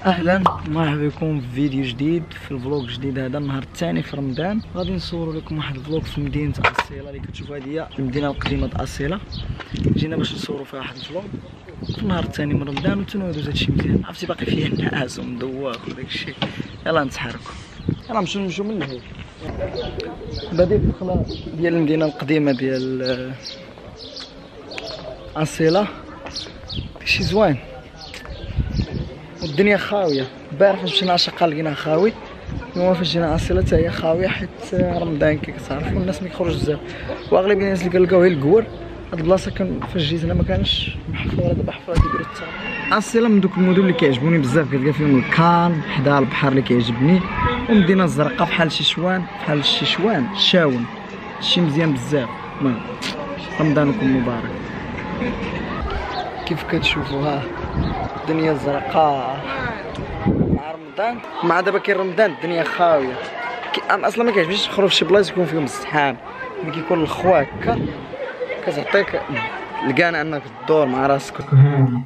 اهلا ومرحبا بكم في فيديو جديد، في الفلوق جديد. هذا النهار الثاني في رمضان، غادي نصور لكم واحد الفلوق في مدينه اصيله اللي كتشوفوا. هذه هي المدينه القديمه اصيله، جينا باش نصوروا فيها واحد الفلوق في النهار الثاني من رمضان وتنودوا هادشي مزيان. عرفتي باقي فيه الناس ومدوخ وداكشي. يلا نتحركوا، يلا نمشيو من الهيك. بادئ الدخله ديال المدينه القديمه ديال اصيله، داكشي زوين والدنيا خاويه. البارح فاش مشينا عشقه لقيناها خاوي، اليوم فاش جينا اصيله حتى هي خاويه، حيت رمضان كي كتعرفوا الناس ما كيخرجوش بزاف، واغلبيه الناس اللي كنلقاو هي الكور. هاد البلاصه كان فاش جيت انا ما كانش محفوره، دابا حفوره كيديروا التصاوير. اصيله من دوك المدن اللي كيعجبوني بزاف، كتلقى فيهم الكان حدا البحر اللي كيعجبني، والمدينه الزرقاء بحال شيشوان، شاون، شي مزيان بزاف. المهم رمضانكم مبارك. كيف كتشوفوا ها الدنيا الزرقاء مع رمضان، مع دابا كاين رمضان الدنيا خاويه. اصلا ما كيعجبنيش نخرج شي بلايص يكون فيهم الزحام، ملي كيكون الخوا هكا كتعطيك الكان انك تدور مع راسك هادي.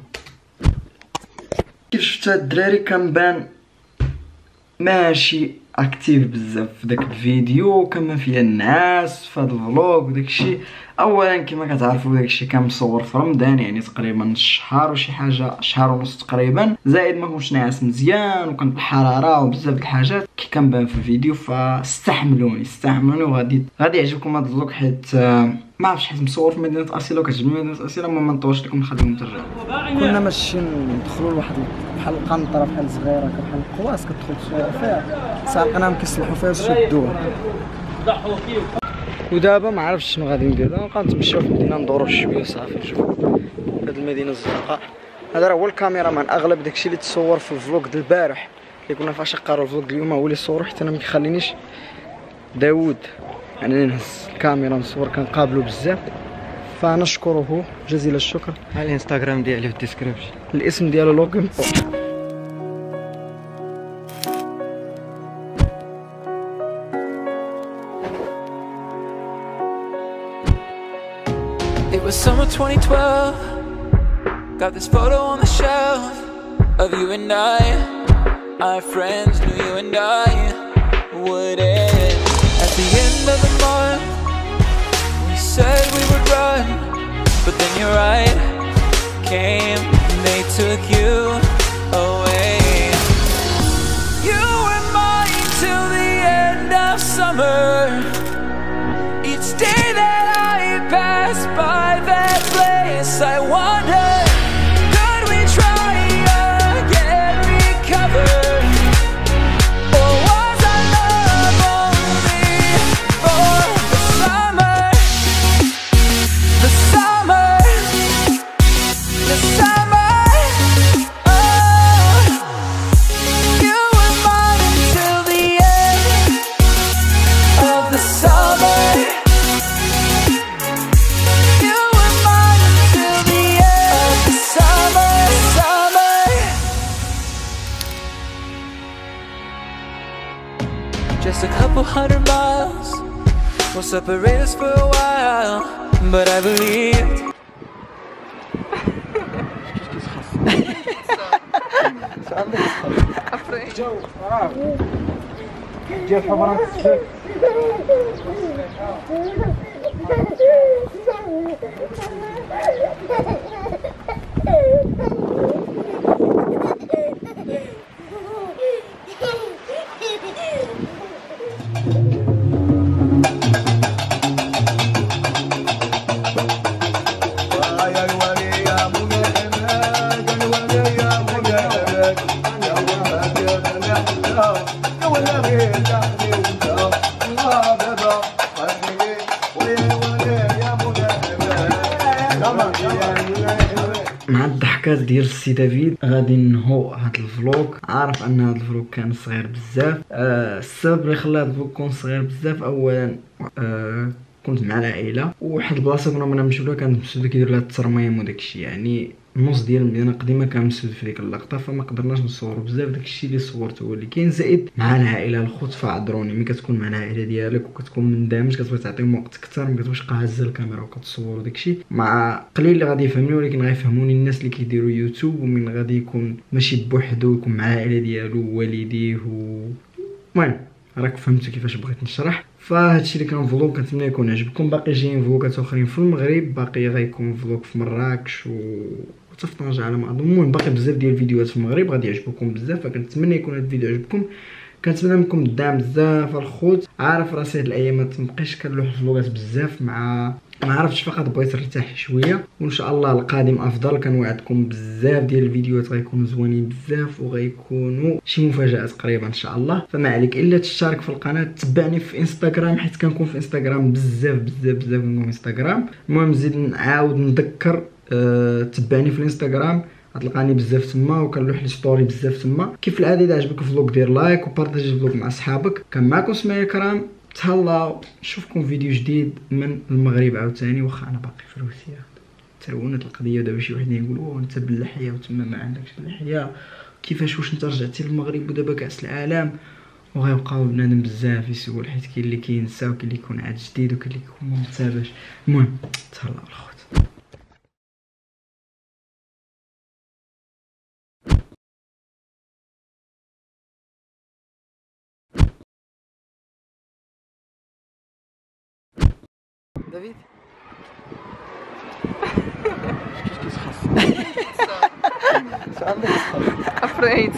كيف شفت هاد الدراري كنبان ماشي اكتيف بزاف في داك الفيديو، كما فيها الناس في هاد الفلوق وداكشي. اولا كما كتعرفوا داكشي كان مصور في رمضان، يعني تقريبا شهر وشي حاجه، شهر ونص تقريبا، زائد ما كنتش ناعس مزيان وكانت الحراره وبزاف د الحاجات كي كنبان في الفيديو. فاستحملوني وغادي يعجبكم هاد الفلوق، حيت ما عرفتش، حيت مصور في مدينه اصيله وكتعجبني مدينه اصيله. ما نطولش لكم، نخليكم ترجعوا. كنا ماشيين ندخلوا لواحد بحال القنطره بحال صغيره بحال القواس كتدخل تصور فيها، سالقناهم كيصلحوا فيها وشدوها. ودابا ما عرفتش شنو غادي ندير، نبقى نتمشاو في المدينه ندورو شويه صافي. نشوفوا هاد المدينه الزرقاء. هذا راه هو الكاميرامان، اغلب داكشي اللي تصور في الفلوق ديال البارح اللي كنا فاش قاروا الفلوق اليوم هو اللي صورو، حيت انا ما كيخلينيش داوود يعني نهز الكاميرا نصور، كنقابلو بزاف، فنشكره جزيل الشكر. ها الانستغرام ديالي في الديسكريبشن، الاسم ديالو لوغين بول. It was summer 2012. Got this photo on the shelf of you and I. Our friends knew you and I would end. At the end of the month, we said we would run, but then your right came and they took you away. You were mine till the end of summer. Each day that I pass by that place, I wonder, could we try again, recover? Or was our love only for the summer? The summer, the summer. Oh, you were mine until the end of the summer. Just a couple hundred miles will separate us for a while, but I believed. مع الضحكات ديال السي دافيد غادي ننهو هاد الفلوق. عارف ان هاد الفلوق كان صغير بزاف. السبب اللي خلى هاد الفلوق يكون صغير بزاف، اولا كنت مع العائله، وواحد البلاصه كنا نمشيو لها كانت مسدوده كيديروا لها الترميم وداكشي، يعني النص ديال المدينه قديمه كان مسد في ديك اللقطه، فما قدرناش نصوروا بزاف. داكشي اللي صورته هو اللي كاين. زائد مع العائله الخوت فعذروني، ملي كتكون مع العائله ديالك وكتكون مندمج كتبغي تعطيهم وقت اكثر، ما كتبقاش قاعزه الكاميرا وكتصور وداكشي. مع قليل اللي غادي يفهمني، ولكن غيفهموني الناس اللي كيديروا يوتيوب ومن غادي يكون ماشي بوحدو، يكون مع العائله ديالو ووالديه المهم راك فهمتوا كيفاش بغيت نشرح. فهادشي اللي كان فلوق، كنتمنى يكون عجبكم. باقي جايين فلوقات اخرين في المغرب، باقي غيكون فلوق في مراكش وحتى في طنجة على ما اظن. المهم باقي بزاف ديال الفيديوهات في المغرب غادي يعجبكم بزاف، فكنتمنى يكون هاد الفيديو عجبكم. كنتمنى منكم الدعم بزاف الخوت. عارف راسي هاد الايام ما تنبقيش كنلوح فلوقات بزاف، مع ما عرفتش، فقط بغيت نرتاح شويه، وان شاء الله القادم افضل. كنوعدكم بزاف ديال الفيديوهات غيكونوا زوينين بزاف، وغيكونوا شي مفاجات قريبه ان شاء الله. فما عليك الا تشترك في القناه، تبعني في انستغرام حيت كنكون في انستغرام بزاف بزاف بزاف كنكون في انستغرام. المهم نزيد نعاود نذكر، تبعني في الانستغرام غتلقاني بزاف تما، وكنلوح لي ستوري بزاف تما. كيف العاده اذا عجبك الفلوق دير لايك وبارطاجي الفلوق مع صحابك. كان معكم سمية كرام، تهلاو. نشوفكم فيديو جديد من المغرب عاوتاني، واخا انا باقي في روسيا ترونت القضيه. ودابا شي واحد يقول انت باللحيه وتما ما عندكش اللحيه، كيفاش واش انت رجعتي للمغرب ودابا كاس العالم؟ وغيبقاو بنادم بزاف يسول، حيت كاين اللي كينسى وكاين اللي يكون عاد جديد وكاين اللي يكون ما متابعش. المهم تهلاو الخوت. دافيد Afraid.